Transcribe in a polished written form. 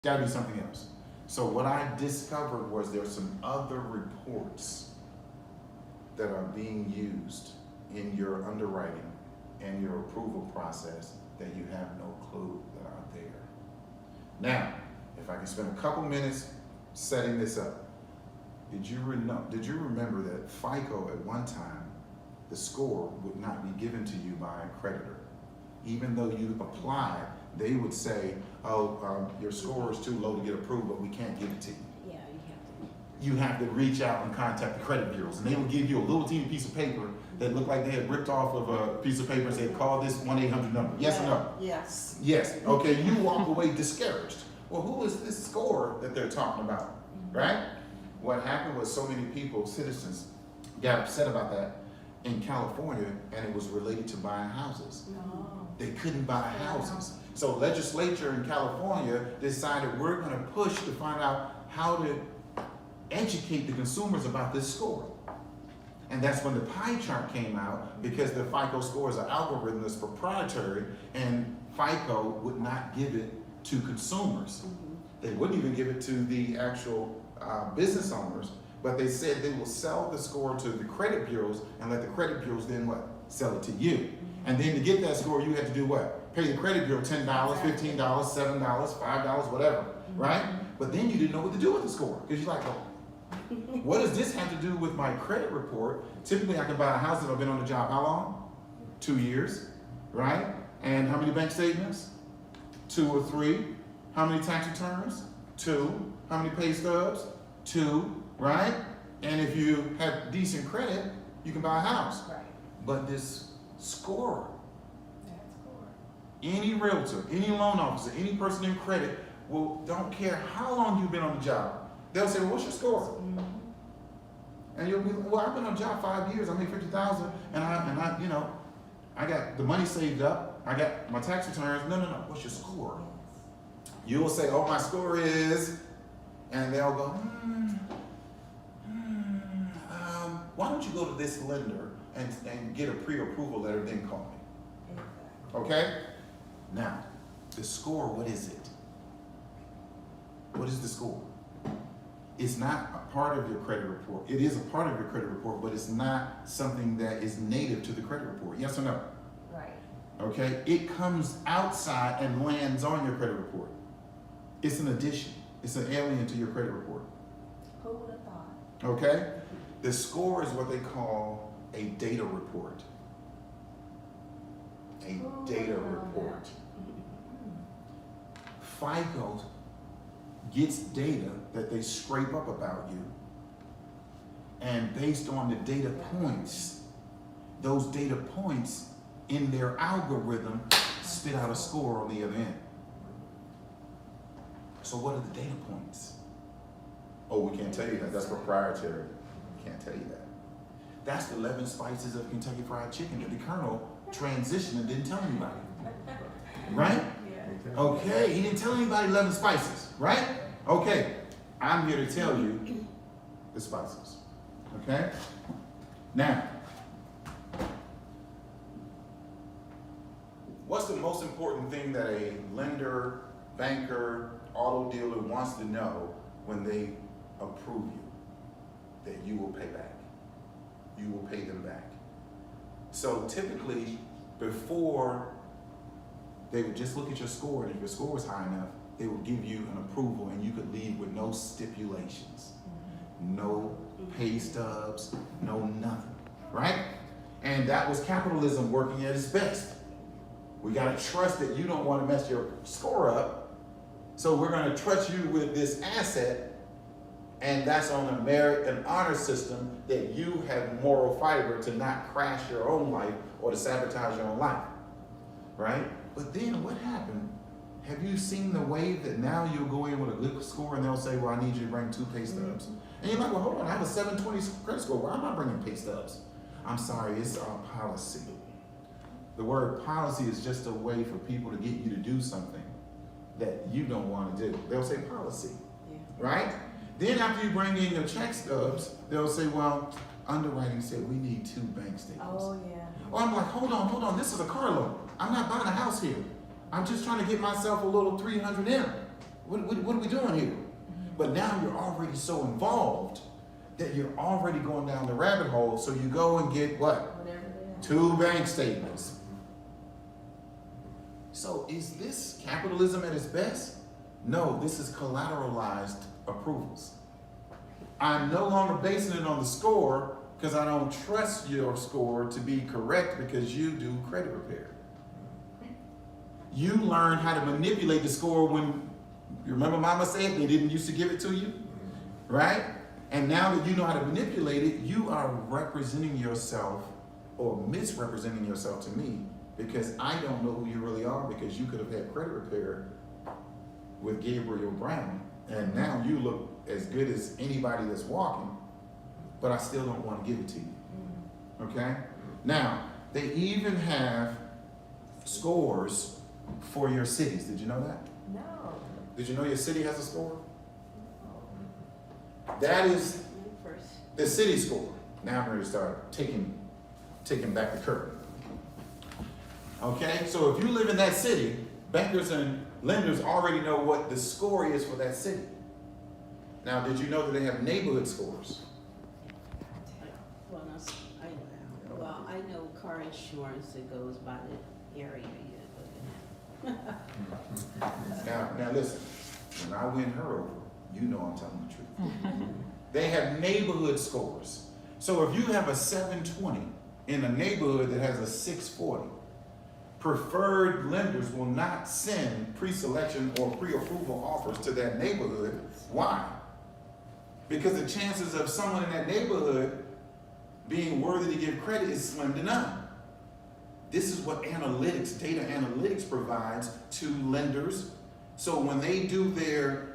Gotta be something else. So what I discovered was there's some other reports that are being used in your underwriting and your approval process that you have no clue that are there. Now, if I can spend a couple minutes setting this up, did you remember that FICO at one time, the score would not be given to you by a creditor? Even though you applied, they would say, oh, your score is too low to get approved, but we can't give it to you. Yeah, You have to reach out and contact the credit bureaus, and they will give you a little teeny piece of paper that looked like they had ripped off of a piece of paper and said, call this 1-800 number. Yes or no? Yes. Yes. Okay, you walk away discouraged. Well, who is this score that they're talking about, right? What happened was so many people, citizens, got upset about that in California, and it was related to buying houses. No. They couldn't buy houses. So legislature in California decided we're going to push to find out how to educate the consumers about this score. And that's when the pie chart came out, because the FICO score is an algorithm that's proprietary, and FICO would not give it to consumers. They wouldn't even give it to the actual business owners, but they said they will sell the score to the credit bureaus and let the credit bureaus then what? Sell it to you. And then to get that score, you had to do what? Pay the credit bureau $10, $15, $7, $5, whatever, right? But then you didn't know what to do with the score, because you're like, oh, what does this have to do with my credit report? Typically, I can buy a house if I've been on the job how long? 2 years, right? And how many bank statements? 2 or 3. How many tax returns? 2. How many pay stubs? 2, right? And if you have decent credit, you can buy a house. Right. But this score, That's cool. any realtor, any loan officer, any person in credit don't care how long you've been on the job. They'll say, well, what's your score? And you'll be like, well, I've been on the job 5 years. I make $50,000, and I, you know, I got the money saved up. I got my tax returns. No. What's your score? You'll say, oh, my score is, and they'll go, why don't you go to this lender and get a pre-approval letter, then call me? Exactly. Okay? Now, the score, what is it? What is the score? It's not a part of your credit report. It is a part of your credit report, but it's not something that is native to the credit report. Yes or no? Right. Okay? It comes outside and lands on your credit report. It's an addition. It's an alien to your credit report. Who would have thought? Okay? The score is what they call a data report. A data report. FICO gets data that they scrape up about you, and based on the data points, those data points in their algorithm spit out a score on the other end. So what are the data points? Oh, we can't tell you that. That's proprietary. We can't tell you that. That's the 11 spices of Kentucky Fried Chicken that the Colonel transitioned and didn't tell anybody. Right? Yeah. Okay, he didn't tell anybody 11 spices, right? Okay, I'm here to tell you the spices. Okay? Now, what's the most important thing that a lender, banker, auto dealer wants to know when they approve you? That you will pay back. You will pay them back. So typically, before, they would just look at your score, and if your score was high enough, they would give you an approval, and you could leave with no stipulations, no pay stubs, no nothing, right? And that was capitalism working at its best. We gotta trust that you don't wanna mess your score up, so we're gonna trust you with this asset, and that's on a merit and honor system that you have moral fiber to not crash your own life or to sabotage your own life, right? But then what happened? Have you seen the wave that now you'll go in with a good score and they'll say, well, I need you to bring 2 pay stubs. And you're like, well, hold on, I have a 720 credit score. Why am I bringing pay stubs? I'm sorry, it's our policy. The word policy is just a way for people to get you to do something that you don't want to do. They'll say policy, right? Then after you bring in your check stubs, they'll say, well, underwriting said we need 2 bank statements. Oh, yeah. Or I'm like, hold on, this is a car loan. I'm not buying a house here. I'm just trying to get myself a little 300M. what are we doing here? But now you're already so involved that you're already going down the rabbit hole. So you go and get what? Whatever they are. 2 bank statements. So is this capitalism at its best? No, this is collateralized approvals. I'm no longer basing it on the score because I don't trust your score to be correct because you do credit repair. You learn how to manipulate the score when, you remember mama said they didn't used to give it to you, right? And now that you know how to manipulate it, you are representing yourself or misrepresenting yourself to me because I don't know who you really are because you could have had credit repair with Gabriel Brown and now you look as good as anybody that's walking, but I still don't want to give it to you, okay? Now, they even have scores for your cities. Did you know that? No. Did you know your city has a score? That is the city score. Now I'm ready to start taking back the curtain. Okay, so if you live in that city, bankers and lenders already know what the score is for that city. Now, did you know that they have neighborhood scores? I know car insurance that goes by the area you live in. Now listen, when I win her over, you know I'm telling the truth. They have neighborhood scores. So if you have a 720 in a neighborhood that has a 640, preferred lenders will not send pre-selection or pre-approval offers to that neighborhood. Why? Because the chances of someone in that neighborhood being worthy to give credit is slim to none. This is what analytics, data analytics provides to lenders. So when they do their